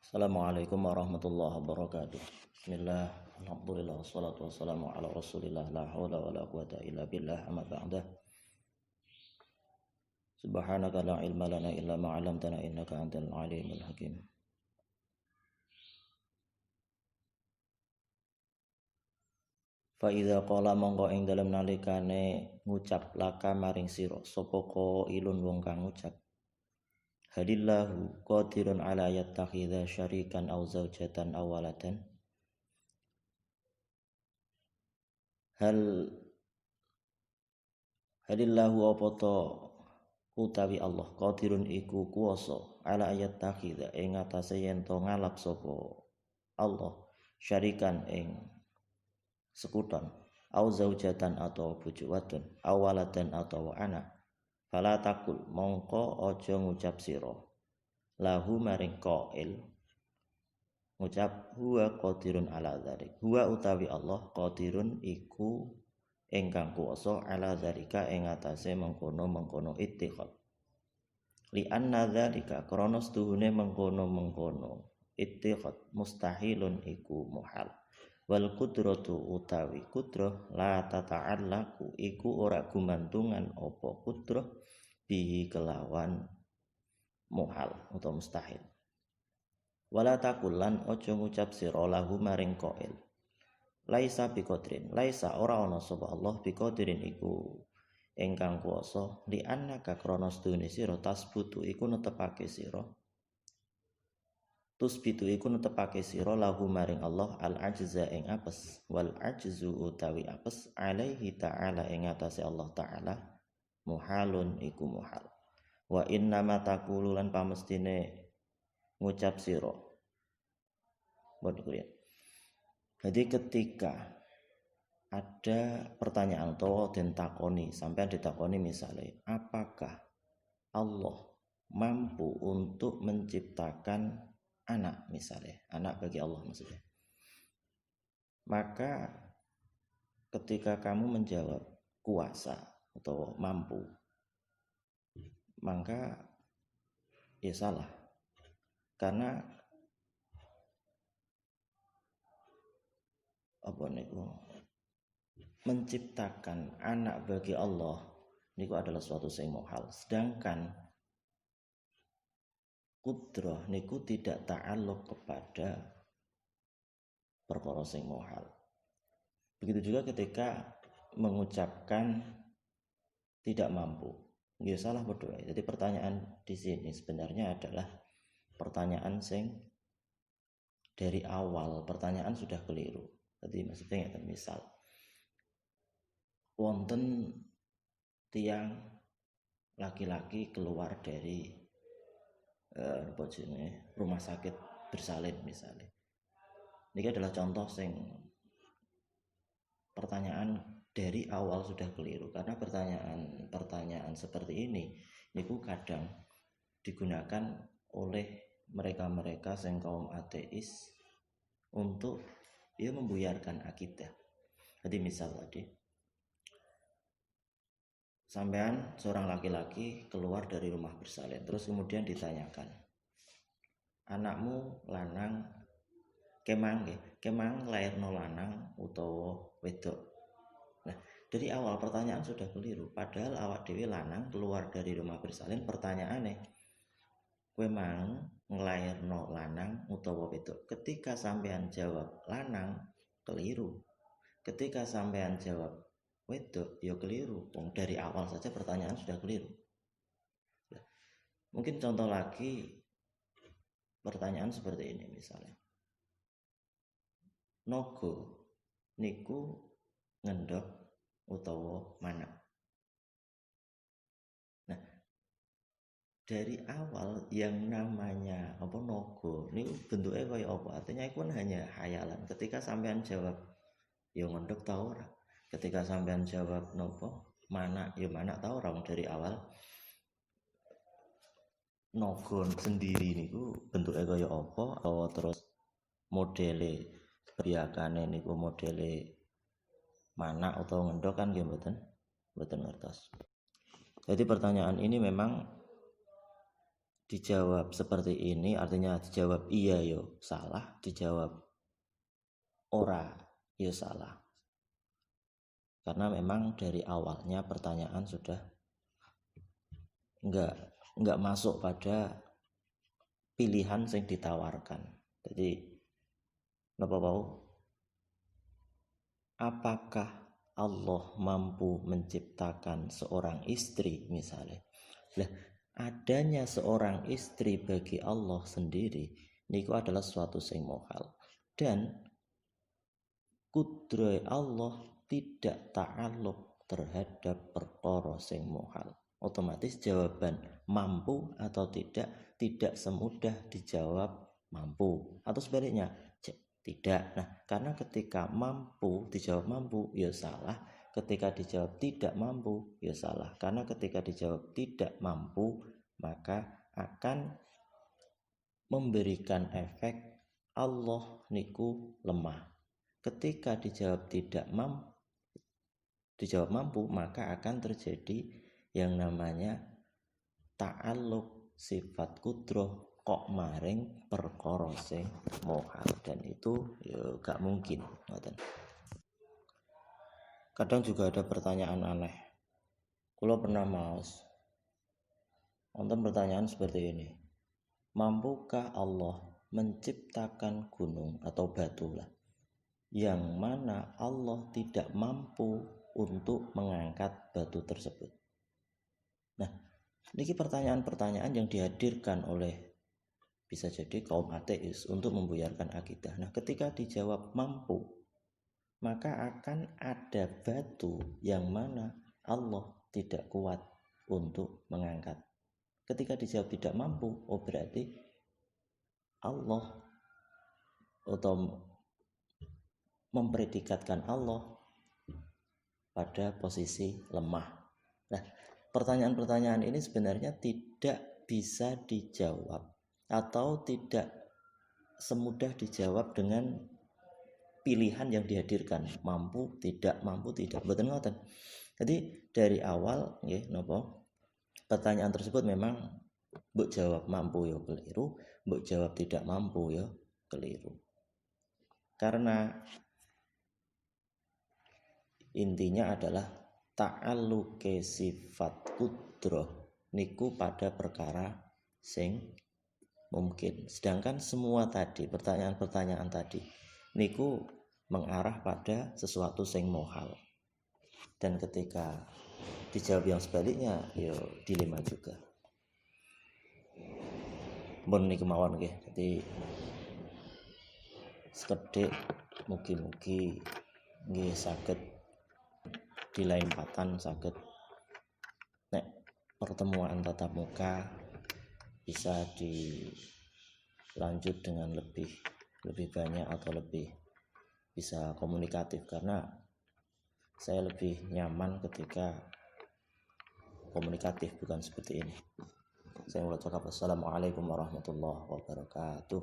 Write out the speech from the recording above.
Assalamualaikum warahmatullahi wabarakatuh. Bismillah, alhamdulillah, wassalatu wassalamu ala rasulillah, la hawla wa la quwata illa billah, amma ba'dah. Subhanaka la ilma lana illa ma 'allamtana innaka antal alimul hakim. Fa idza qala mongko ing dalem nalikane ngucap laka maring sira sapa ilun wong kang ngucap Hadillahu qadirun ala yattakhidha syarikan aw zaujatan aw waladan. Hadillahu apa to utawi Allah qadirun iku kuwasa ala ayat takhidha ing atase yen to ngalap sapa Allah syarikan ing sekuton au zaujatan atau bojo wadon au waladan atau anak fala takul mongko aja ngucap sira lahu maring qail ngucap huwa qadirun ala dzalik huwa utawi Allah qadirun iku ingkang kuwasa ala dzalika ing atase mengkono ittikhad li anna dzalika krana setuhune mengkono ittikhad mustahilun iku muhal wal qudratu utawi kudrah la tata'allaku iku ora gumantungan apa kudrah bihi kelawan muhal utawa mustahil wala takulan ojo ngucap sira lahu maring qail laisa biqadrin laisa ora ana sapa Allah biqadrin iku ingkang kuwasa li annaka krana sedune sira tasbutu iku netepake sira tusbitu iku netepake sira lahu maring Allah al ajza ing apes wal ajzu utawi apes alaihi ta'ala ing atase Allah ta'ala muhalun iku muhal wa inna ma taqulu lan pamestine ngucap sira jadi ketika ada pertanyaan atau den takoni sampai ditakoni misalnya apakah Allah mampu untuk menciptakan anak misalnya anak bagi Allah maksudnya maka ketika kamu menjawab kuasa atau mampu maka ya salah karena menciptakan anak bagi Allah niku adalah suatu sing muhal sedangkan kudrah niku tidak ta'alluq kepada perkara sing muhal. Begitu juga ketika mengucapkan tidak mampu. Ya salah berdoa. Jadi pertanyaan di sini sebenarnya adalah pertanyaan sing dari awal pertanyaan sudah keliru. Jadi maksudnya misal wonten tiang laki-laki keluar dari rumah sakit bersalin misalnya. Ini adalah contoh sing pertanyaan dari awal sudah keliru karena pertanyaan seperti ini niku kadang digunakan oleh mereka sing kaum ateis untuk membuyarkan akidah. Jadi misal tadi sampean seorang laki-laki keluar dari rumah bersalin terus kemudian ditanyakan anakmu lanang kemang lairno lanang utawa wedok. Nah, dari awal pertanyaan sudah keliru padahal awak dhewe lanang keluar dari rumah bersalin pertanyaannya kemang nglairno lanang utawa wedok. Ketika sampean jawab lanang keliru. Ketika sampean jawab wedok ya keliru. Dari awal saja pertanyaan sudah keliru. Mungkin contoh lagi pertanyaan seperti ini misalnya. Nogo niku ngendok utawa mana? Nah, dari awal yang namanya nogo niku bentuknya kaya apa? Artinya itu hanya hayalan. Ketika sampean jawab ya ngendok ta ora? Ketika sampean jawab nopo? Mana? Ya mana ta ora dari awal. Nogo sendiri niku bentuknya kaya apa? Atau terus modele biakane niku modele mana atau ngendok kan nggih mboten ngertos. Jadi pertanyaan ini memang dijawab seperti ini, artinya dijawab iya yo salah, dijawab ora yo salah. Karena memang dari awalnya pertanyaan sudah enggak masuk pada pilihan yang ditawarkan. Jadi napa bau? Apakah Allah mampu menciptakan seorang istri misalnya? Lah, adanya seorang istri bagi Allah sendiri niku adalah suatu sing mohal. Dan kudroy Allah tidak ta'aluk terhadap perkara sing mohal. Otomatis jawaban mampu atau tidak semudah dijawab mampu, atau sebaliknya tidak. Nah, karena ketika mampu dijawab mampu ya salah, ketika dijawab tidak mampu ya salah. Karena ketika dijawab tidak mampu maka akan memberikan efek Allah niku lemah. Ketika dijawab mampu maka akan terjadi yang namanya ta'alluq sifat kudroh kok maring perkara sing mohal, dan itu ya gak mungkin. Kadang juga ada pertanyaan aneh. Kalau pernah maos nonton pertanyaan seperti ini, mampukah Allah menciptakan gunung atau batu lah yang mana Allah tidak mampu untuk mengangkat batu tersebut? Nah, ini pertanyaan-pertanyaan yang dihadirkan oleh bisa jadi kaum ateis untuk membuyarkan akidah. Nah, ketika dijawab mampu, maka akan ada batu yang mana Allah tidak kuat untuk mengangkat. Ketika dijawab tidak mampu, oh berarti Allah atau mempredikatkan Allah pada posisi lemah. Nah, pertanyaan-pertanyaan ini sebenarnya tidak bisa dijawab atau tidak semudah dijawab dengan pilihan yang dihadirkan, mampu tidak, betul ngoten. Jadi dari awal nggih napa pertanyaan tersebut memang mbok jawab mampu ya keliru, mbok jawab tidak mampu ya keliru. Karena intinya adalah ta'alluqe sifat kudroh niku pada perkara sing mungkin. Sedangkan semua tadi pertanyaan-pertanyaan tadi niku mengarah pada sesuatu sing mohal. Dan ketika dijawab yang sebaliknya ya dilema juga. Mun niku mawon nggih. Jadi sekedhik mugi-mugi nggih saged di lain patan saged nek pertemuan tatap muka bisa dilanjut dengan lebih banyak atau lebih bisa komunikatif, karena saya lebih nyaman ketika komunikatif, bukan seperti ini. Saya mulai cakap. Assalamualaikum warahmatullahi wabarakatuh.